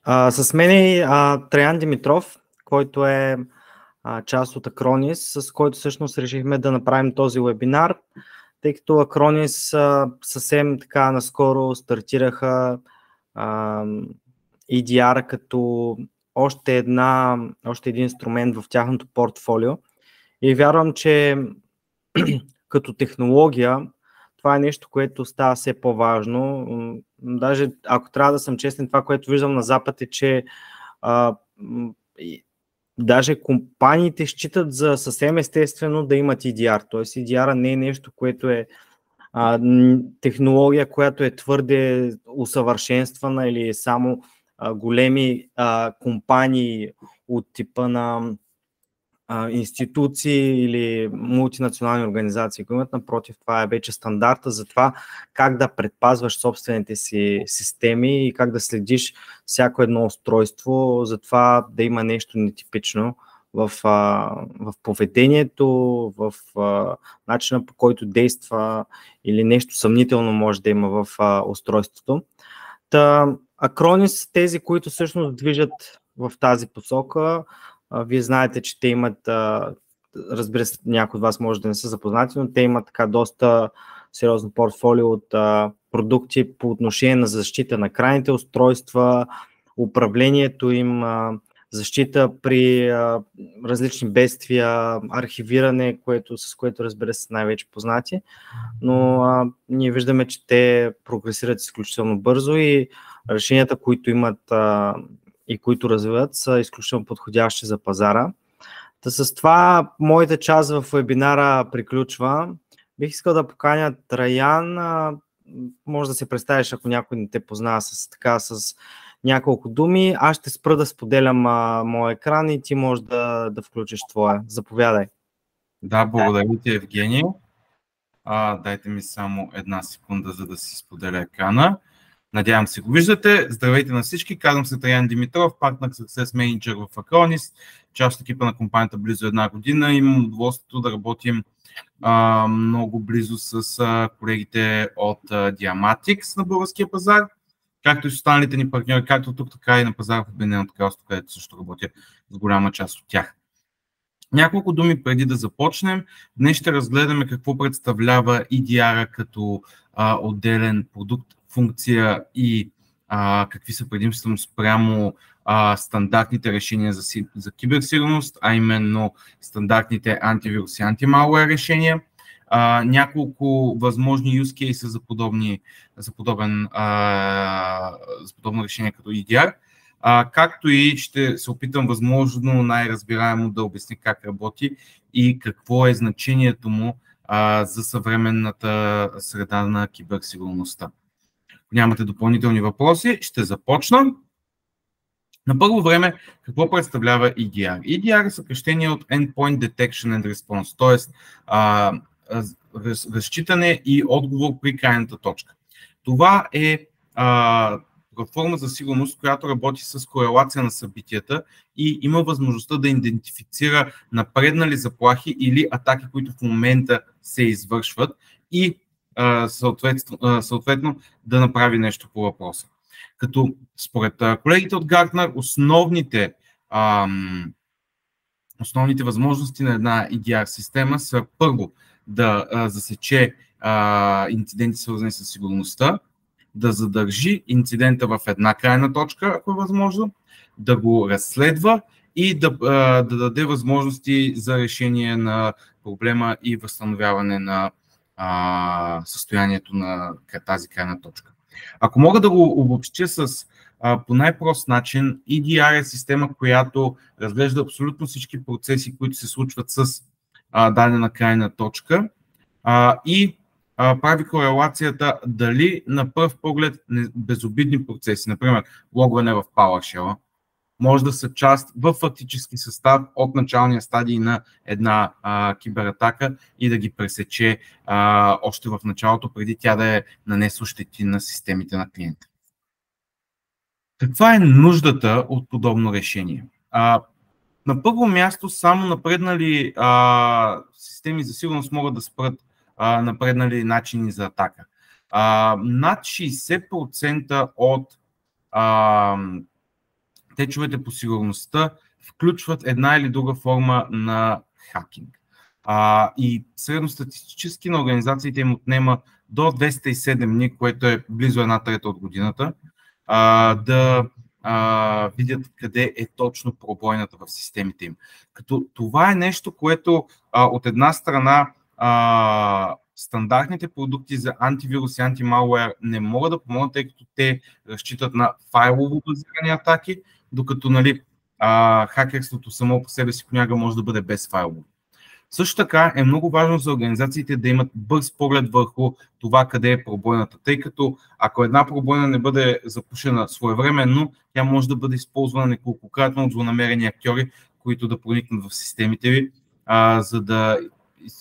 С мен е Траян Димитров, който е част от Acronis, с който всъщност решихме да направим този вебинар, тъй като Acronis съвсем така наскоро стартираха EDR като още един инструмент в тяхното портфолио. И вярвам, че като технология това е нещо, което става все по-важно. Даже ако трябва да съм честен, това, което виждам на Запад е, че даже компаниите считат за съвсем естествено да имат EDR. Тоест EDR не е нещо, което е технология, която е твърде усъвършенствана или само големи компании от типа на институции или мултинационални организации, които имат. Напротив, това е вече стандарта за това как да предпазваш собствените си системи и как да следиш всяко едно устройство, за това да има нещо нетипично в поведението, в начина, по който действа или нещо съмнително може да има в устройството. Acronis са тези, които всъщност движат в тази посока. Вие знаете, че те имат, разбира се, някои от вас може да не са запознати, но те имат така доста сериозно портфолио от продукти по отношение на защита на крайните устройства, управлението им, защита при различни бедствия, архивиране, с което разбира се най-вече познати, но ние виждаме, че те прогресират изключително бързо и решенията, които имат и които развиват, са изключително подходящи за пазара. С това моята част в вебинара приключва. Бих искал да поканя Траян. Може да се представиш, ако някой не те познава с няколко думи. Аз ще спра да споделям моя екран и ти можеш да включиш твоя. Заповядай. Да, благодаря ти, Евгений. Дайте ми само една секунда, за да си споделя екрана. Надявам се го виждате. Здравейте на всички. Казвам се Траян Димитров, Partner Success Manager в Acronis, част от екипа на компанията близо една година. Имам удоволствието да работим много близо с колегите от Diamatix на българския пазар, както и с останалите ни партньори, както тук, така и на пазара в Обединеното кралство, където също работя с голяма част от тях. Няколко думи преди да започнем. Днес ще разгледаме какво представлява EDR като отделен продукт, функция и какви са предимствата спрямо стандартните решения за киберсигурност, а именно стандартните антивирус и антималуер решения. Няколко възможни use cases за подобно решение като EDR, както и ще се опитам възможно най-разбираемо да обясня как работи и какво е значението му за съвременната среда на киберсигурността. Ако нямате допълнителни въпроси, ще започна. На първо време, какво представлява EDR? EDR е съкращение от Endpoint Detection and Response, т.е. разчитане и отговор при крайната точка. Това е платформа за сигурност, която работи с корелация на събитията и има възможността да идентифицира напреднали заплахи или атаки, които в момента се извършват и съответно да направи нещо по въпроса. Като според колегите от Gartner, основните възможности на една EDR система са първо да засече инциденти, свързани с сигурността, да задържи инцидента в една крайна точка, ако е възможно, да го разследва и да даде възможности за решение на проблема и възстановяване на състоянието на тази крайна точка. Ако мога да го обобщя по най-прост начин, EDR е система, която разглежда абсолютно всички процеси, които се случват с дадена крайна точка и прави корелацията дали на пръв поглед безобидни процеси, например логване в PowerShell, може да са част в фактически състав от началния стадий на една кибератака и да ги пресече още в началото, преди тя да е нанесла щети на системите на клиента. Каква е нуждата от подобно решение? На първо място, само напреднали системи за сигурност могат да спрат напреднали начини за атака. Над 60% от течовете по сигурността включват една или друга форма на хакинг. И средностатистически на организациите им отнема до 207 дни, което е близо 1/3 от годината, да видят къде е точно пробойната в системите им. Като това е нещо, което от една страна стандартните продукти за антивирус и антималуер не могат да помогнат, тъй като те разчитат на файлово базирани атаки, докато хакерството само по себе си понякога може да бъде без файлово. Също така е много важно за организациите да имат бърз поглед върху това къде е пробойната, тъй като ако една пробойна не бъде запушена своевременно, тя може да бъде използвана неколкократно от злонамерени актьори, които да проникнат в системите ви, за да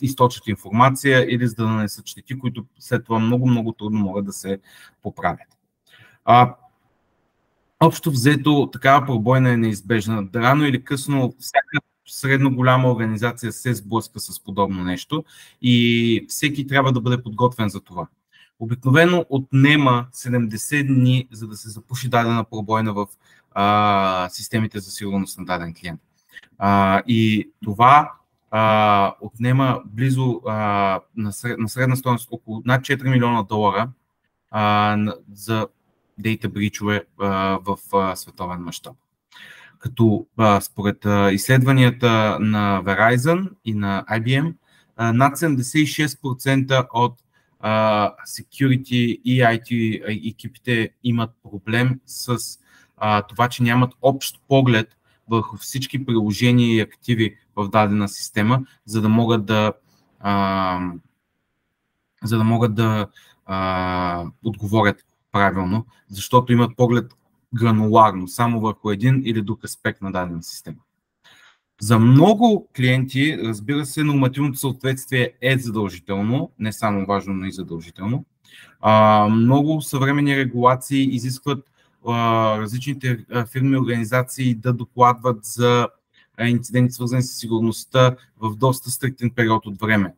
източат информация или за да нанесат щети, които след това много трудно могат да се поправят. Общо взето, такава пробойна е неизбежна. Рано или късно всяка средно голяма организация се сблъска с подобно нещо и всеки трябва да бъде подготвен за това. Обикновено отнема 70 дни, за да се запуши дадена пробойна в системите за сигурност на даден клиент. И това отнема близо на средна стойност около над $4 милиона за дейта бричове в световен мащаб. Като според изследванията на Verizon и на IBM, над 76% от security и IT екипите имат проблем с това, че нямат общ поглед върху всички приложения и активи в дадена система, за да могат да отговорят правилно, защото имат поглед грануларно, само върху един или друг аспект на дадена система. За много клиенти, разбира се, нормативното съответствие е задължително, не само важно, но и задължително. Много съвременни регулации изискват различните фирми и организации да докладват за инциденти, свързани с сигурността в доста стриктен период от време.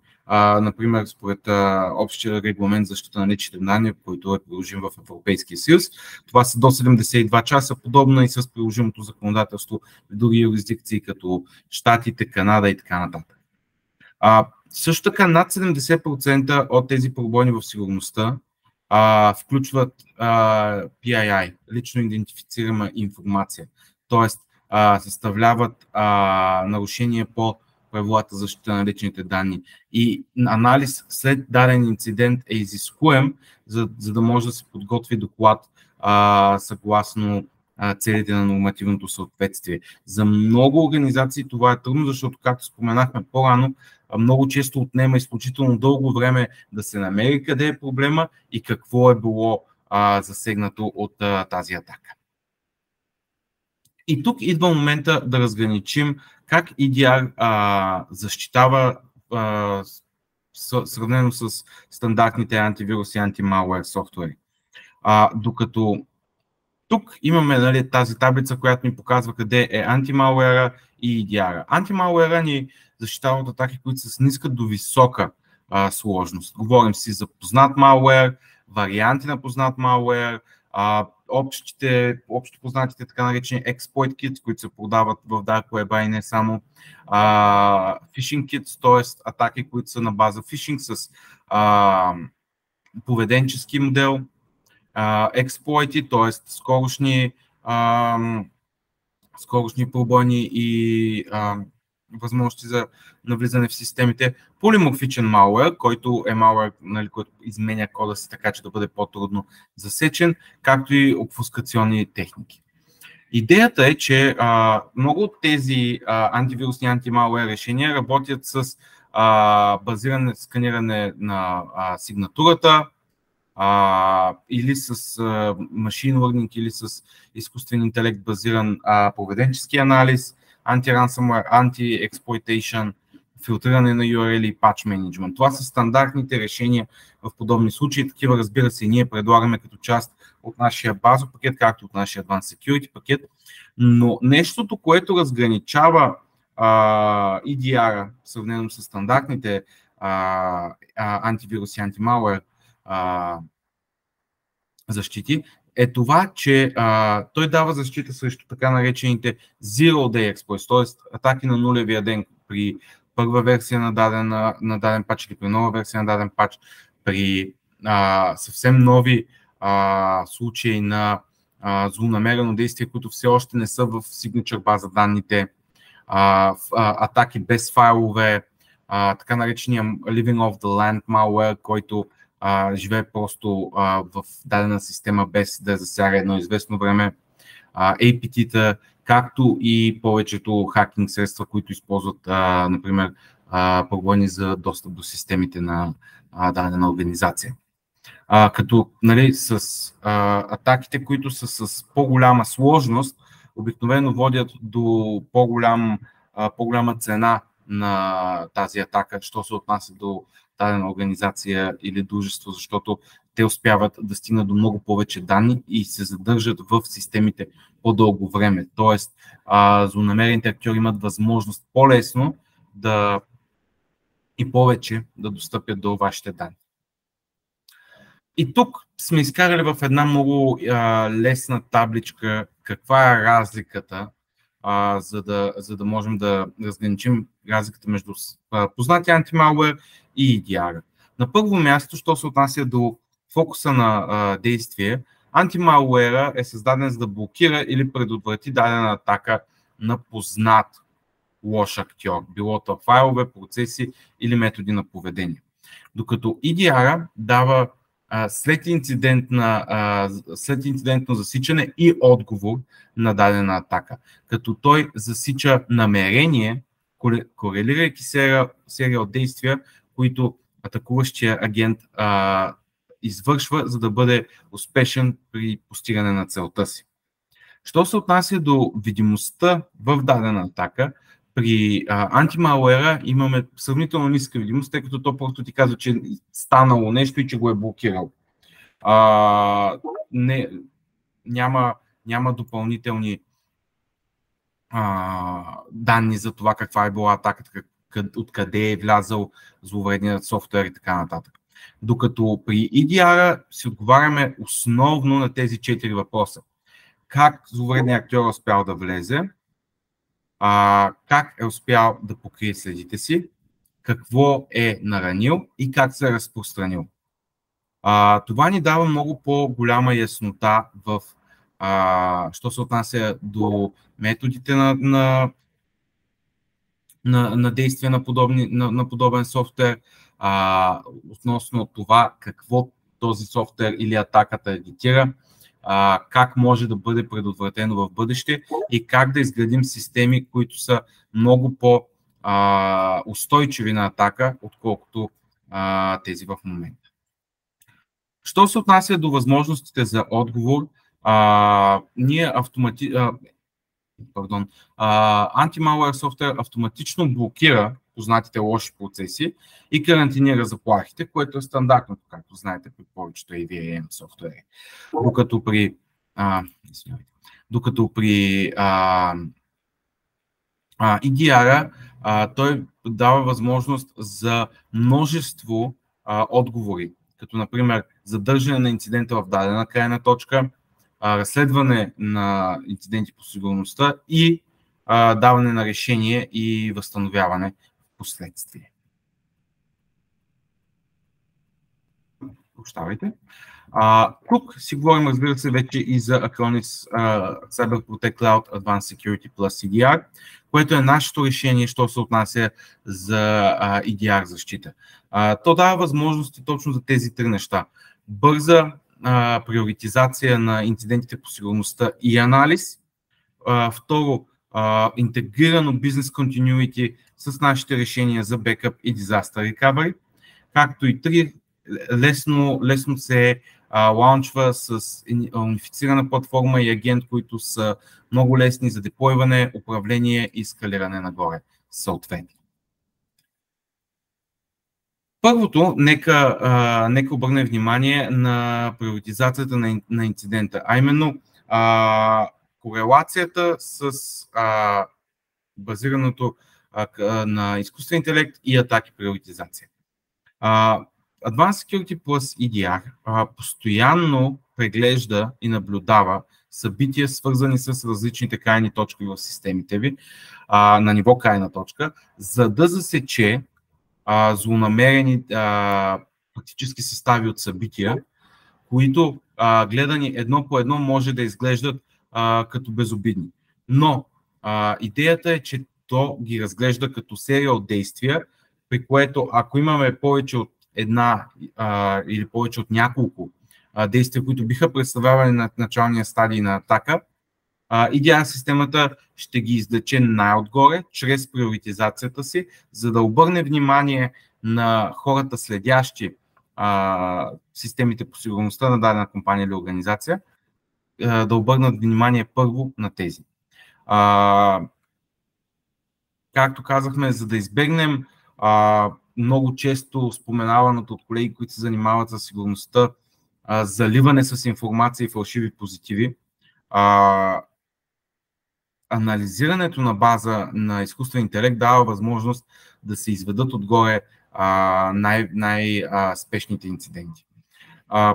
Например, според общия регламент за защита на личните данни, който е приложим в Европейския съюз, това са до 72 часа, подобно и с приложимото законодателство в други юрисдикции, като Щатите, Канада и така нататък. Също така, над 70% от тези пробойни в сигурността включват PII, лично идентифицирана информация, т.е. съставляват нарушения по правилата за защита на личните данни. И анализ след даден инцидент е изискуем, за да може да се подготви доклад съгласно целите на нормативното съответствие. За много организации това е трудно, защото, както споменахме по-рано, много често отнема изключително дълго време да се намери къде е проблема и какво е било засегнато от тази атака. И тук идва момента да разграничим как EDR защитава сравнено с стандартните антивирус и антималуер софтуери. Докато тук имаме тази таблица, която ни показва къде е антималуера и EDR. Антималуера ни защитава от атаки, които са с ниска до висока сложност. Говорим си за познат малуер, варианти на познат малуер, общо познатите така наречени exploit kits, които се продават в Dark Web и не само, phishing kits, т.е. атаки, които са на база phishing с поведенчески модел, exploit, т.е. скорошни пробойни и възможности за навлизане в системите, полиморфичен малуер, който е малуер, който изменя кода си така, че да бъде по-трудно засечен, както и обфускационни техники. Идеята е, че много от тези антивирусни антималуер решения работят с базиране, сканиране на сигнатурата, или с machine learning, или с изкуствен интелект базиран поведенчески анализ, анти-ransomware, анти-exploitation, филтриране на URL и patch management. Това са стандартните решения в подобни случаи. Такива, разбира се, ние предлагаме като част от нашия базов пакет, както от нашия Advanced Security пакет. Но нещото, което разграничава EDR, сравнено с стандартните антивирус и антималуер защити, е това, че той дава защита срещу така наречените Zero Day Exploits, т.е. атаки на нулевия ден при първа версия на даден пач или при нова версия на даден пач, при съвсем нови случаи на злонамерено действие, които все още не са в signature база данните, атаки без файлове, така наречения Living off the Land malware, който живее просто в дадена система без да засяга едно известно време, APT-та, както и повечето хакинг средства, които използват, например, прогони за достъп до системите на дадена организация. Като нали, с атаките, които са с по-голяма сложност, обикновено водят до по-голяма цена на тази атака, що се отнася до дадена организация или дружество, защото те успяват да стигнат до много повече данни и се задържат в системите по-дълго време. Тоест, злонамерените актьори имат възможност по-лесно и повече да достъпят до вашите данни. И тук сме изкарали в една много лесна табличка каква е разликата, за да можем да разграничим разликата между познатия антималуер и EDR. На първо място, що се отнася до фокуса на действие, антималуера е създаден за да блокира или предотврати дадена атака на познат лош актьор, било то файлове, процеси или методи на поведение. Докато EDR дава след инцидентно засичане и отговор на дадена атака, като той засича намерение, корелирайки серия от действия, които атакуващия агент извършва, за да бъде успешен при постигане на целта си. Що се отнася до видимостта в дадена атака, при антималуера имаме сравнително ниска видимост, тъй като то просто ти казва, че е станало нещо и че го е блокирал. Няма допълнителни данни за това каква е била атаката, откъде е влязал зловредният софтуер и така нататък. Докато при EDR си отговаряме основно на тези 4 въпроса. Как зловредният актьор е успял да влезе, как е успял да покрие следите си, какво е наранил и как се е разпространил. Това ни дава много по-голяма яснота в що се отнася до методите на действие на подобен софтуер, относно това какво този софтуер или атаката агитира, как може да бъде предотвратено в бъдеще и как да изградим системи, които са много по-устойчиви на атака, отколкото тези в момента. Що се отнася до възможностите за отговор, антималуер софтуер автоматично блокира познатите лоши процеси и карантинира заплахите, което е стандартно, както знаете, при повечето AVAM софтуери. Докато при EDR той дава възможност за множество отговори, като например задържане на инцидента в дадена крайна точка, разследване на инциденти по сигурността и даване на решение и възстановяване в последствие. Прощавайте. Тук си говорим, разбира се, вече и за Acronis Cyber Protect Cloud Advanced Security Plus EDR, което е нашето решение, що се отнася за EDR защита. То дава възможности точно за тези три неща. Бърза приоритизация на инцидентите по сигурността и анализ. Второ, интегрирано бизнес continuity с нашите решения за backup и disaster recovery. Както и три, лесно се лаунчва с унифицирана платформа и агент, които са много лесни за деплойване, управление и скалиране нагоре съответно. Първото, нека обърнем внимание на приоритизацията на инцидента, а именно корелацията с базираното на изкуствен интелект и атаки приоритизация. Advanced Security Plus EDR постоянно преглежда и наблюдава събития, свързани с различните крайни точки в системите ви на ниво крайна точка, за да засече злонамерени практически състави от събития, които гледани едно по едно може да изглеждат като безобидни. Но идеята е, че то ги разглежда като серия от действия, при което ако имаме повече от една или повече от няколко действия, които биха представлявали на началния стадий на атака, EDR системата ще ги извлече най-отгоре, чрез приоритизацията си, за да обърне внимание на хората, следящи системите по сигурността на дадена компания или организация, да обърнат внимание първо на тези. Както казахме, за да избегнем много често споменаваното от колеги, които се занимават с сигурността, заливане с информация и фалшиви позитиви, анализирането на база на изкуствен интелект дава възможност да се изведат отгоре най-спешните инциденти.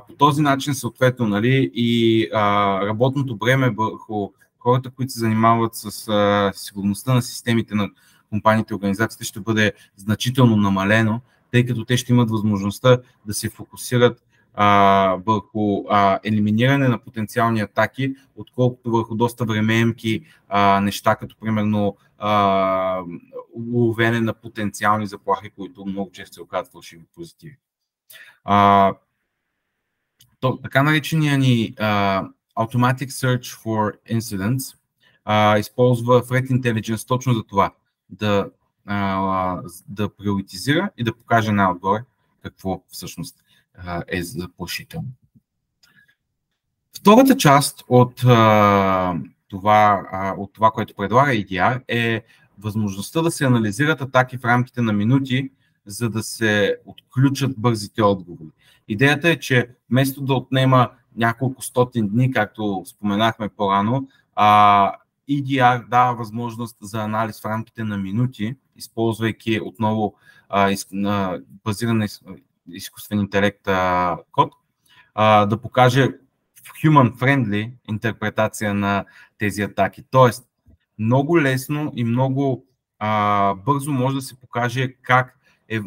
По този начин, съответно, нали, и работното време върху хората, които се занимават с сигурността на системите на компаниите и организациите, ще бъде значително намалено, тъй като те ще имат възможността да се фокусират върху елиминиране на потенциални атаки, отколкото върху доста времеемки неща, като примерно уловене на потенциални заплахи, които много често се оказват фалшиви позитиви. Така наречения ни Automatic Search for Incidents използва Threat Intelligence точно за това, да приоритизира и да покаже най-отгоре какво всъщност е заплашително. Втората част от това, което предлага EDR, е възможността да се анализират атаки в рамките на минути, за да се отключат бързите отговори. Идеята е, че вместо да отнема няколко стотин дни, както споменахме по-рано, EDR дава възможност за анализ в рамките на минути, използвайки отново базиран на изкуствен интелект код, да покаже human-friendly интерпретация на тези атаки. Тоест, много лесно и много бързо може да се покаже как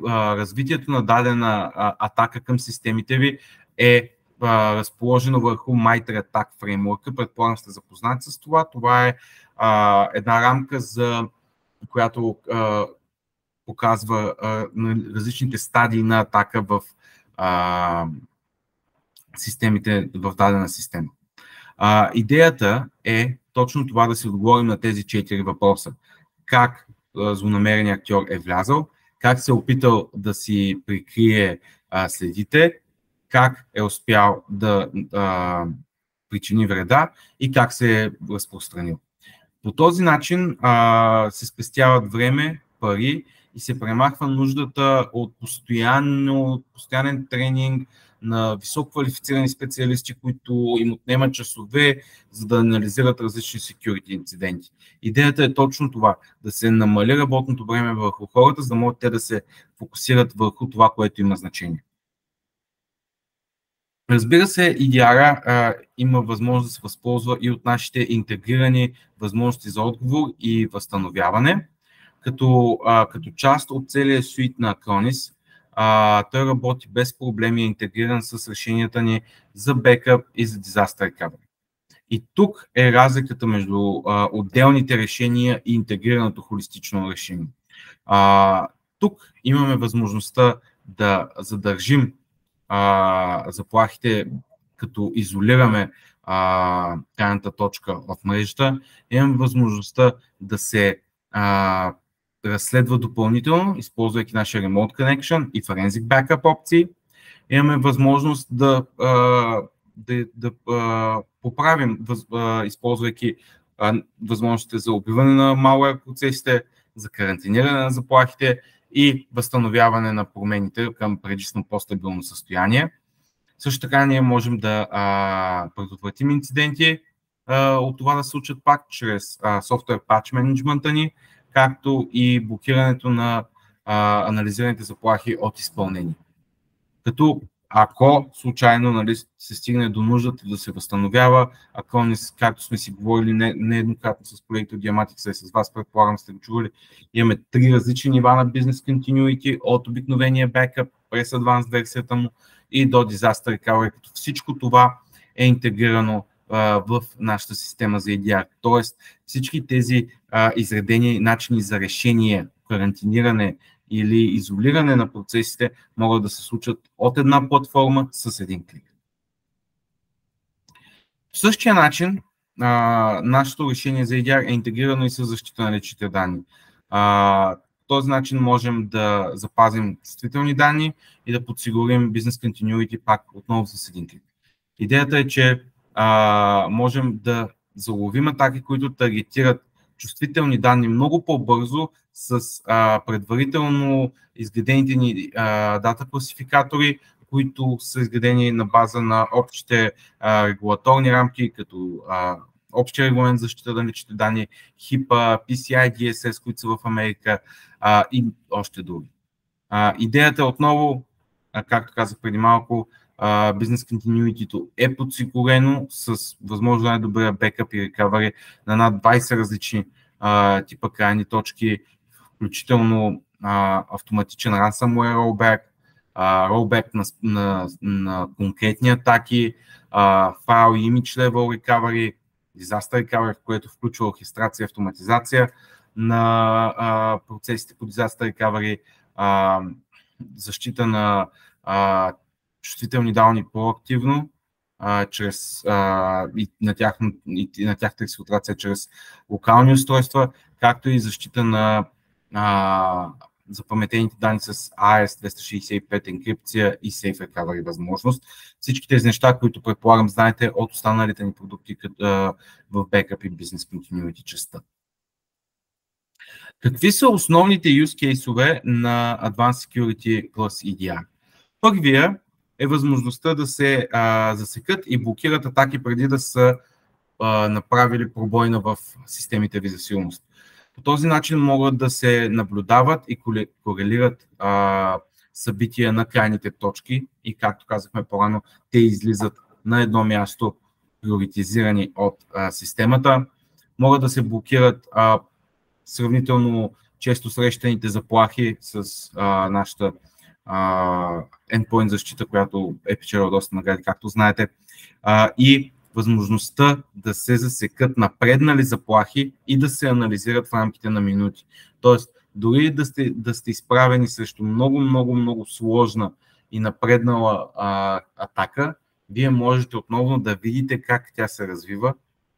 развитието на дадена атака към системите ви е разположено върху MITRE ATT&CK фреймворка. Предполагам сте запознати с това. Това е една рамка, която показва различните стадии на атака в системите, в дадена система. Идеята е точно това, да си отговорим на тези 4 въпроса. Как злонамереният актьор е влязъл, как се е опитал да си прикрие следите, как е успял да причини вреда и как се е разпространил. По този начин се спестяват време, пари и се премахва нуждата от постоянен тренинг на висококвалифицирани специалисти, които им отнемат часове, за да анализират различни security инциденти. Идеята е точно това, да се намали работното време върху хората, за да могат те да се фокусират върху това, което има значение. Разбира се, EDR има възможност да се възползва и от нашите интегрирани възможности за отговор и възстановяване. Като част от целия суит на Acronis, той работи без проблеми, е интегриран с решенията ни за бекъп и за disaster recovery. И тук е разликата между отделните решения и интегрираното холистично решение. Тук имаме възможността да задържим заплахите, като изолираме крайната точка в мрежата. Имаме възможността да се разследва допълнително, използвайки нашия Remote Connection и Forensic Backup опции. Имаме възможност да поправим, използвайки възможностите за убиване на malware процесите, за карантиниране на заплахите и възстановяване на промените към предишно по-стабилно състояние. Също така ние можем да предотвратим инциденти от това да се случат пак чрез софтуер патч менеджмента ни, както и блокирането на анализираните заплахи от изпълнение. Като ако случайно, нали, се стигне до нуждата да се възстановява, ако както сме си говорили нееднократно с колегите от Diamatix и с вас, предполагам сте го чували, имаме 3 различни нива на Business Continuity, от обикновения бекъп, през Advanced версията му и до Disaster Recovery, като всичко това е интегрирано в нашата система за EDR. Тоест всички тези изредени начини за решение, карантиниране или изолиране на процесите могат да се случат от една платформа с един клик. В същия начин нашето решение за EDR е интегрирано и с защита на личните данни. По този начин можем да запазим чувствителни данни и да подсигурим Business Continuity пак отново с един клик. Идеята е, че можем да заловим атаки, които таргетират чувствителни данни много по-бързо с предварително изградените ни дата класификатори, които са изградени на база на общите регулаторни рамки, като общия регламент за защита на личните данни, HIPAA, PCI DSS, които са в Америка и още други. Идеята е отново, както казах преди малко, Business Continuity е подсигурено с възможно най-добрия бекъп и рекавари на над 20 различни типа крайни точки, включително автоматичен ransomware rollback, rollback на конкретни атаки, file и image level recovery, disaster recovery, което включва оркестрация и автоматизация на процесите по disaster recovery, защита на чувствителни данни по-активно, чрез и на тяхната експлоатация чрез локални устройства, както и защита на запаметените данни с AES-265 енкрипция и Safe Recovery възможност. Всички тези неща, които предполагам знаете от останалите ни продукти в Backup и Business Continuity частта. Какви са основните use case-ове на Advanced Security plus EDR? Първия е възможността да се засекат и блокират атаки преди да са направили пробойна в системите ви за сигурност. По този начин могат да се наблюдават и корелират събития на крайните точки и, както казахме по-рано, те излизат на едно място, приоритизирани от системата. Могат да се блокират сравнително често срещаните заплахи с нашата endpoint защита, която е печелила доста награди, както знаете, и възможността да се засекат напреднали заплахи и да се анализират в рамките на минути. Тоест, дори да сте изправени срещу много сложна и напреднала атака, вие можете отново да видите как тя се развива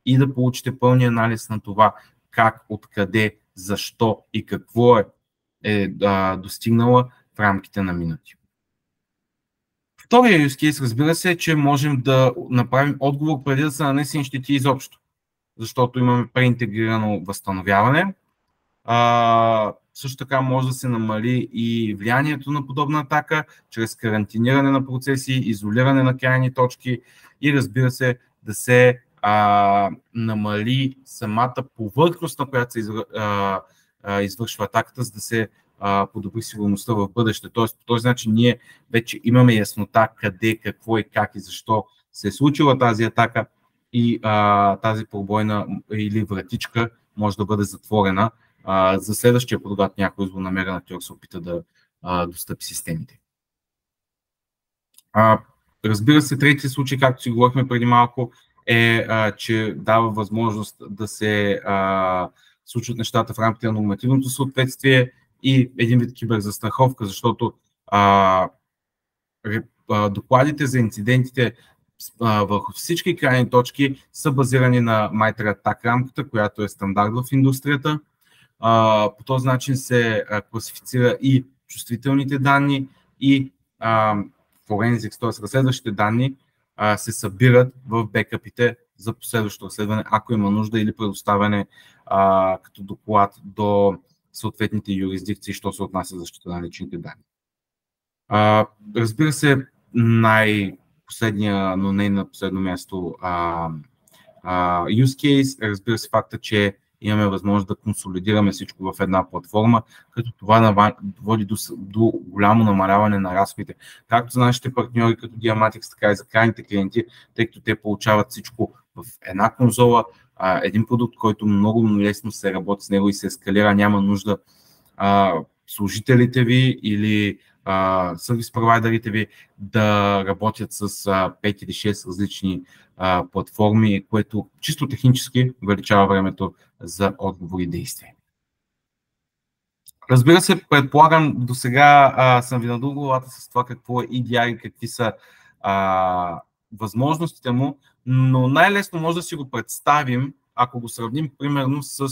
и да получите пълния анализ на това как, откъде, защо и какво е достигнала в рамките на минути. Втория use case, разбира се, е, че можем да направим отговор преди да са нанесени щети изобщо, защото имаме преинтегрирано възстановяване. Също така може да се намали и влиянието на подобна атака, чрез карантиниране на процеси, изолиране на крайни точки и, разбира се, да се намали самата повърхност, на която се извършва атаката, за да се подобри сигурността в бъдеще. Тоест, по този начин ние вече имаме яснота къде, какво и как и защо се е случила тази атака и тази пробойна или вратичка може да бъде затворена за следващия път, когато някой злонамерен актьор се опита да достъпи системите. Разбира се, третия случай, както си говорихме преди малко, е, че дава възможност да се случват нещата в рамките на нормативното съответствие и един вид киберзастраховка, защото докладите за инцидентите върху всички крайни точки са базирани на MITRE ATT&CK рамката, която е стандарт в индустрията. По този начин се класифицира и чувствителните данни и forensics, т.е. разследващите данни, се събират в бекъпите за последващо разследване, ако има нужда или предоставяне като доклад до съответните юрисдикции, що се отнася за защита на личните данни. Разбира се, най-последния, но не на последно място, use case, разбира се факта, че имаме възможност да консолидираме всичко в една платформа, като това води до голямо намаляване на разходите, както за нашите партньори като Geomatrix, така и за крайните клиенти, тъй като те получават всичко в една конзола, един продукт, който много лесно се работи с него и се ескалира, няма нужда служителите ви или сервис провайдерите ви да работят с 5 или 6 различни платформи, което чисто технически увеличава времето за отговори и действия. Разбира се, предполагам, до сега съм ви надул главата с това какво е EDR и какви са възможностите му, но най-лесно може да си го представим, ако го сравним примерно с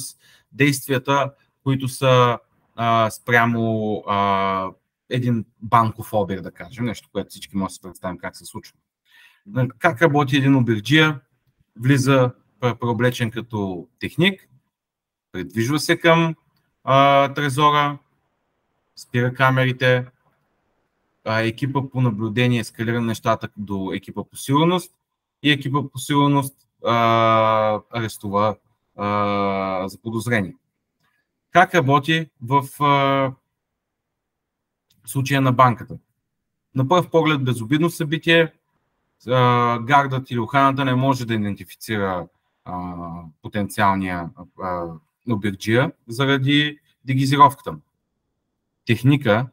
действията, които са спрямо един банков обир, да кажем, нещо, което всички може да се представим как се случва. Как работи един обирджия? Влиза преоблечен като техник, придвижва се към трезора, спира камерите, екипа по наблюдение ескалира нещата до екипа по сигурност и екипа по сигурност арестува за подозрение. Как работи в случая на банката? На пръв поглед безобидно събитие, гардът или охраната не може да идентифицира потенциалния обирджия заради дегизировката. Техника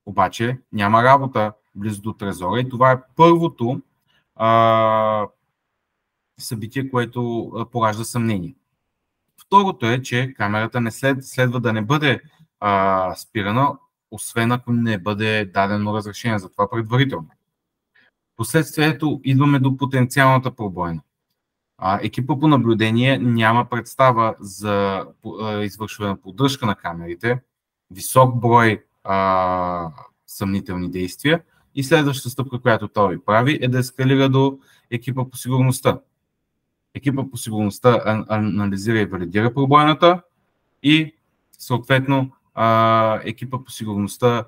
обаче няма работа близо до трезора и това е първото събитие, което поражда съмнение. Второто е, че камерата не следва да не бъде спирана, освен ако не бъде дадено разрешение за това предварително. Последствието идваме до потенциалната пробойна. Екипа по наблюдение няма представа за извършване на поддръжка на камерите, висок брой съмнителни действия и следващата стъпка, която той прави, е да ескалира до екипа по сигурността. Екипа по сигурността анализира и валидира пробойната и съответно екипа по сигурността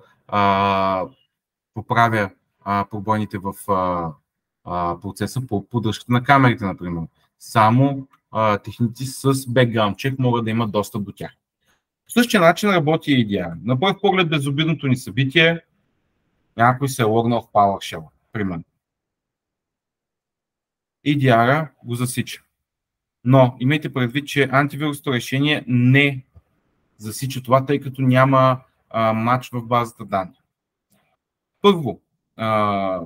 поправя пробойните в процеса по поддръжката на камерите, например. Само техници с бекграунд чек могат да имат достъп до тях. По същия начин работи и EDR. На пръв поглед безобидното ни събитие, някой се е логнал в PowerShell, примерно. EDR го засича. Но имайте предвид, че антивирусното решение не засича това, тъй като няма матч в базата данни.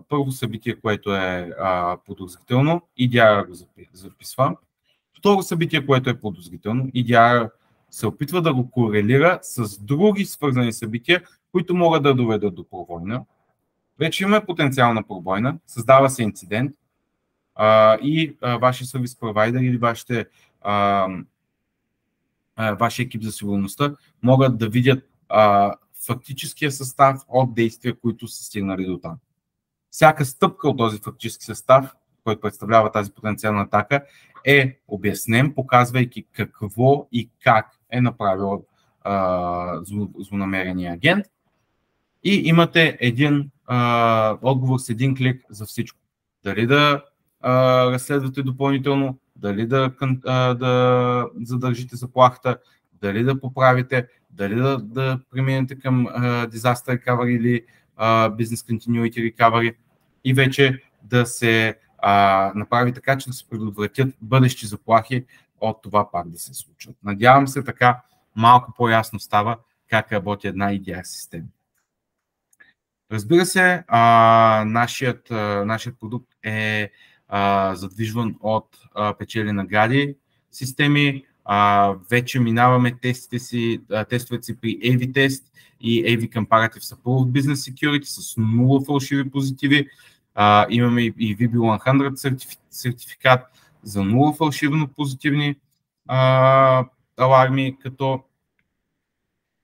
Първо събитие, което е подозрително, EDR го записва. Второ събитие, което е подозрително, EDR се опитва да го корелира с други свързани събития, които могат да доведат до пробойна. Вече имаме потенциална пробойна, създава се инцидент и вашия сервис провайдер или вашия екип за сигурността могат да видят фактическия състав от действия, които са стигнали до там. Всяка стъпка от този фактически състав, който представлява тази потенциална атака, е обяснен, показвайки какво и как е направил злонамерения агент. И имате един отговор с един клик за всичко. Дали да разследвате допълнително, дали да задържите заплахата, дали да поправите, дали да преминете към Disaster Recovery или Business Continuity Recovery и вече да се направи така, че да се предотвратят бъдещи заплахи от това пак да се случват. Надявам се така малко по-ясно става как работи една EDR система. Разбира се, нашият продукт е задвижван от печели награди системи. Вече минаваме тестовете си при AV Test и AV Comparative Support Business Security с 0 фалшиви позитиви. Имаме и VB100 сертификат за 0 фалшивно позитивни аларми, като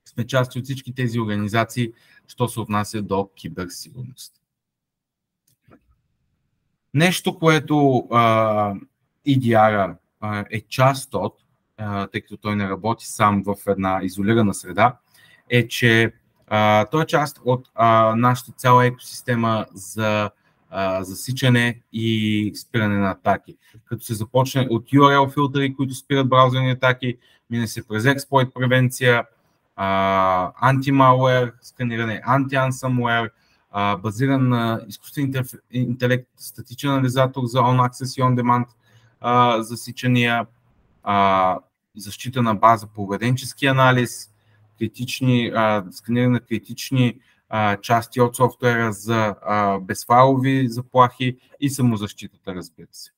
сме части от всички тези организации, що се отнася до киберсигурност. Нещо, което EDR е част от, тъй като той не работи сам в една изолирана среда, е, че той е част от нашата цяла екосистема за засичане и спиране на атаки. Като се започне от URL филтъри, които спират браузърни атаки, мине се през експлойт превенция, антималуер, сканиране, анти-ансъмуер, базиран на изкуствен интелект, статичен анализатор за on-access и on-demand засичания, защита на база поведенчески анализ, сканиране на критични части от софтуера за безфайлови заплахи и самозащитата, разбира се.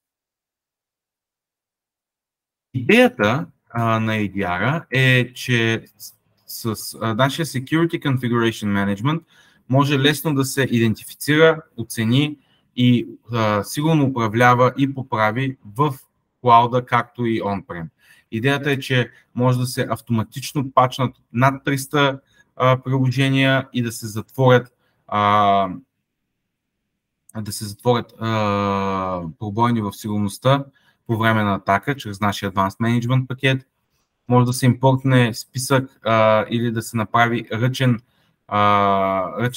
Идеята на EDR е, че с нашия Security Configuration Management може лесно да се идентифицира, оцени и сигурно управлява и поправи в клауда, както и on-prem. Идеята е, че може да се автоматично пачнат над 300 приложения и да се затворят пробойни в сигурността по време на атака чрез нашия Advanced Management пакет. Може да се импортне списък или да се направи ръчен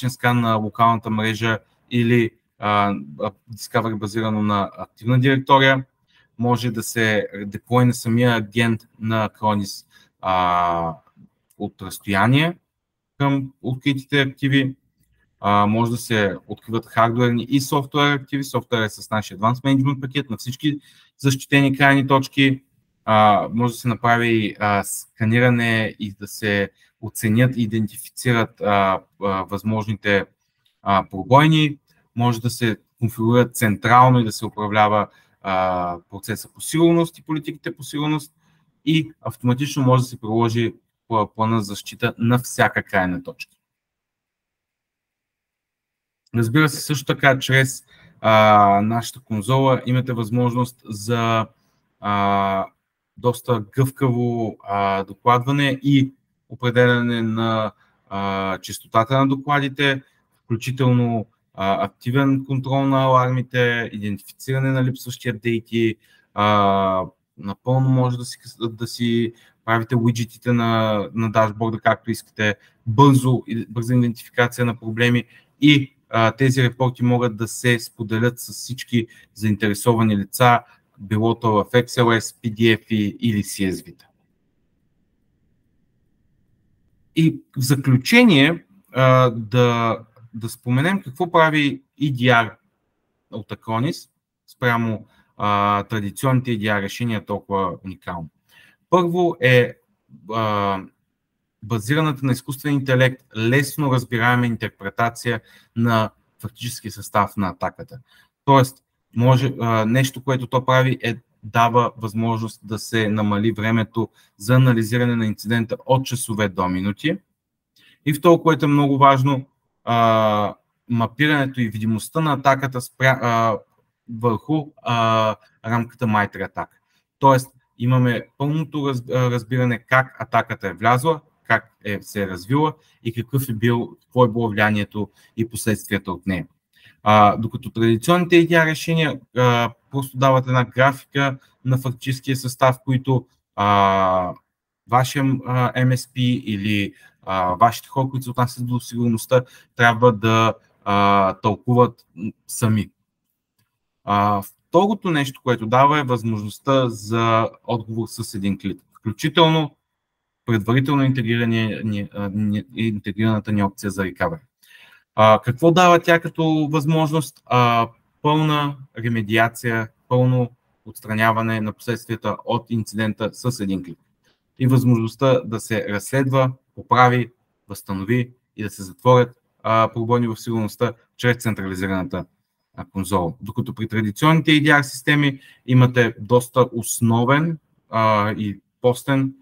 скан на локалната мрежа или Discovery базирано на активна директория. Може да се деплойне самия агент на Acronis от разстояние към откритите активи. Може да се откриват хардуерни и софтуер активи. Софтуер е с нашия Advanced Management пакет на всички защитени крайни точки. Може да се направи сканиране и да се оценят и идентифицират възможните пробойни. Може да се конфигурират централно и да се управлява процеса по сигурност и политиките по сигурност и автоматично може да се приложи плана за защита на всяка крайна точка. Разбира се, също така, чрез нашата конзола имате възможност за доста гъвкаво докладване и определяне на честотата на докладите, включително активен контрол на алармите, идентифициране на липсващи апдейти. Напълно може да си правите уиджетите на дашборда, както искате, бърза идентификация на проблеми и тези репорти могат да се споделят с всички заинтересовани лица, било то в XLS, PDF или CSV. И в заключение да споменем какво прави EDR от Acronis спрямо традиционните EDR решения толкова уникално. Първо е базираната на изкуствен интелект, лесно разбираема интерпретация на фактически състав на атаката. Тоест, нещо, което то прави дава възможност да се намали времето за анализиране на инцидента от часове до минути. И второ, което е много важно, мапирането и видимостта на атаката върху рамката MITRE ATT&CK. Тоест, имаме пълното разбиране как атаката е влязла, как се е развила и какво е било влиянието и последствията от нея. Докато традиционните EDR решения просто дават една графика на фактическия състав, които вашия MSP или вашите хора, които се отнасят до сигурността, трябва да тълкуват сами. Второто нещо, което дава, е възможността за отговор с един клик, включително предварително интегрираната ни опция за recovery. Какво дава тя като възможност? Пълна ремедиация, пълно отстраняване на последствията от инцидента с един клик. И възможността да се разследва, поправи, възстанови и да се затворят пробойни в сигурността чрез централизираната конзола. Докато при традиционните EDR системи имате доста основен и постен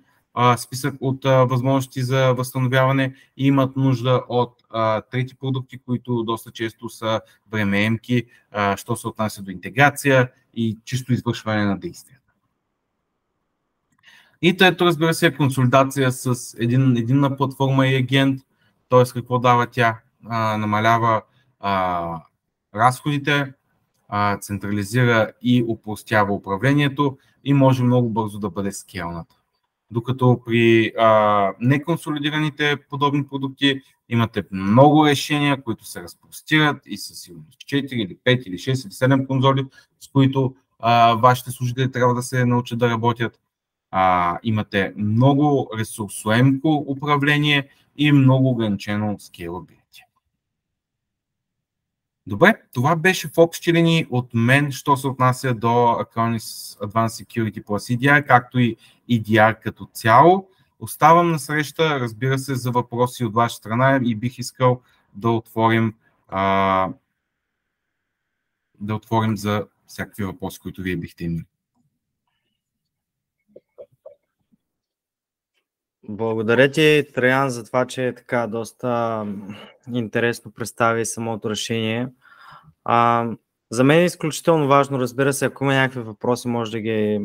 списък от възможности за възстановяване и имат нужда от трети продукти, които доста често са времеемки, що се отнася до интеграция и чисто извършване на действията. И трето, разбира се, консолидация с единна платформа и агент, т.е. какво дава тя? Намалява разходите, централизира и опростява управлението и може много бързо да бъде скейлната. Докато при неконсолидираните подобни продукти имате много решения, които се разпростират и със сигурност 4 или 5 или 6 или 7 конзоли, с които вашите служители трябва да се научат да работят. Имате много ресурсоемко управление и много ограничено scalability. Добре, това беше в общи линии от мен, що се отнася до Acronis Advanced Security Plus EDR, както и EDR като цяло. Оставам на среща, разбира се, за въпроси от ваша страна и бих искал да отворим за всякакви въпроси, които вие бихте имали. Благодаря ти, Траян, за това, че така доста интересно представи самото решение. За мен е изключително важно, разбира се, ако има някакви въпроси, може да ги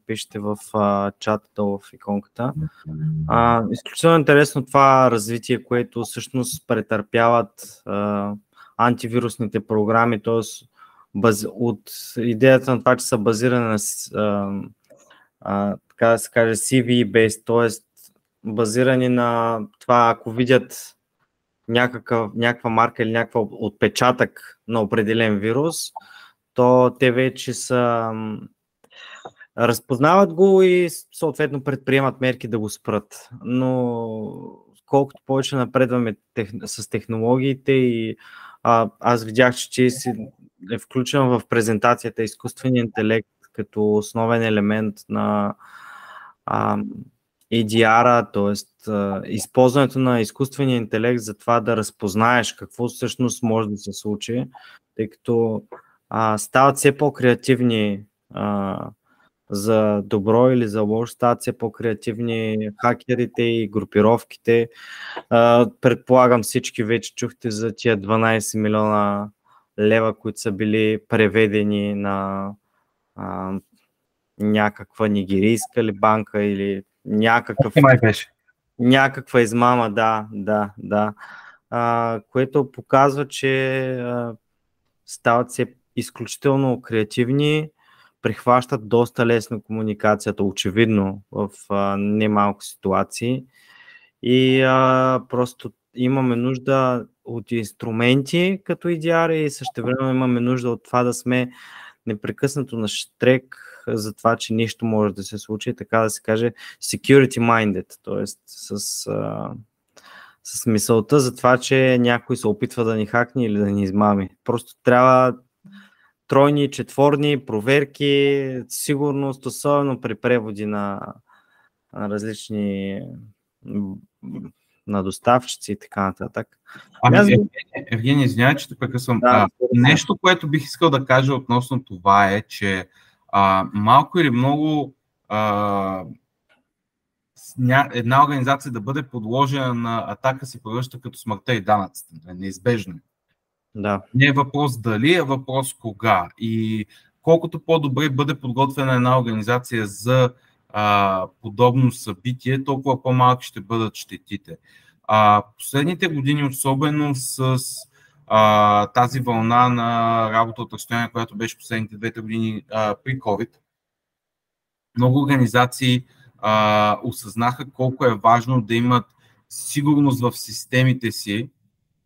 пишете в чата долу в иконката. Изключително интересно това развитие, което всъщност претърпяват антивирусните програми, т.е. от идеята на това, че са базирани на така да се каже CVE-based, т.е. базирани на това, ако видят някаква марка или някаква отпечатък на определен вирус, то те вече разпознават го и съответно предприемат мерки да го спрат. Но колкото повече напредваме с технологиите и аз видях, че е включен в презентацията изкуствения интелект като основен елемент на EDR-а, т.е. използването на изкуствения интелект за това да разпознаеш какво всъщност може да се случи, тъй като стават все по-креативни за добро или за лошо, стават все по-креативни хакерите и групировките. Предполагам, всички вече чухте за тия 12 милиона лева, които са били преведени на някаква нигерийска ли банка или някаква измама, да. Което показва, че стават се изключително креативни, прихващат доста лесно комуникацията, очевидно в немалко ситуации и просто имаме нужда от инструменти като EDR и същевременно имаме нужда от това да сме непрекъснато на щрек за това, че нищо може да се случи, така да се каже security minded, т.е. с мисълта за това, че някой се опитва да ни хакне или да ни измами. Просто трябва тройни, четворни проверки, сигурност, особено при преводи на различни на доставчици и така нататък. Евгений, извинявай, че те прекъсвам. Нещо, което бих искал да кажа относно това е, че малко или много една организация да бъде подложена на атака се превръща като смъртта и данъците. Неизбежно. Да. Не е въпрос дали, е въпрос кога. И колкото по-добре бъде подготвена една организация за подобно събитие, толкова по-малки ще бъдат щетите. Последните години, особено с тази вълна на работа от разстояние, която беше последните 2-3 години при COVID, много организации осъзнаха колко е важно да имат сигурност в системите си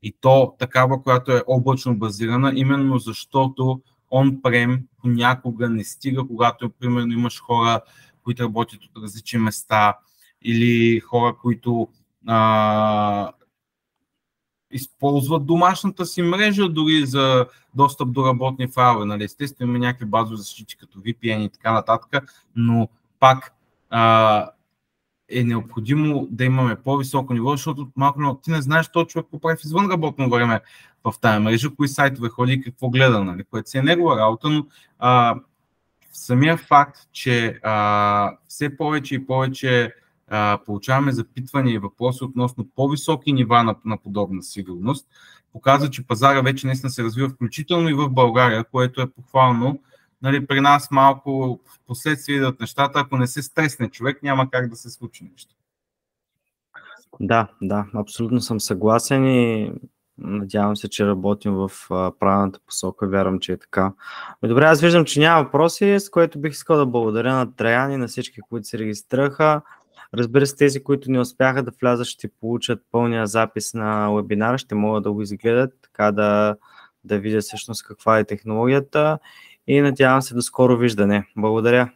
и то такава, която е облачно базирана, именно защото on-prem понякога не стига, когато примерно имаш хора, които работят от различни места или хора, които използват домашната си мрежа дори за достъп до работни файлове. Нали? Естествено има някакви базови защити като VPN и така нататък, но пак е необходимо да имаме по-високо ниво, защото малко ти не знаеш този човек какво прави в извънработно време в тази мрежа, кои сайтове ходи и какво гледа, нали? Което си е негова работа, но самия факт, че все повече и повече получаваме запитвания и въпроси относно по-високи нива на подобна сигурност, показва, че пазара вече наистина се развива, включително и в България, което е похвално. Нали, при нас малко в последствие идват нещата, ако не се стресне човек, няма как да се случи нещо. Да, абсолютно съм съгласен и надявам се, че работим в правилната посока. Вярвам, че е така. Добре, аз виждам, че няма въпроси, с което бих искал да благодаря на Траян и на всички, които се регистрираха. Разбира се, тези, които не успяха да влязат, ще получат пълния запис на вебинара, ще могат да го изгледат, така да видят всъщност каква е технологията и надявам се до скоро виждане. Благодаря.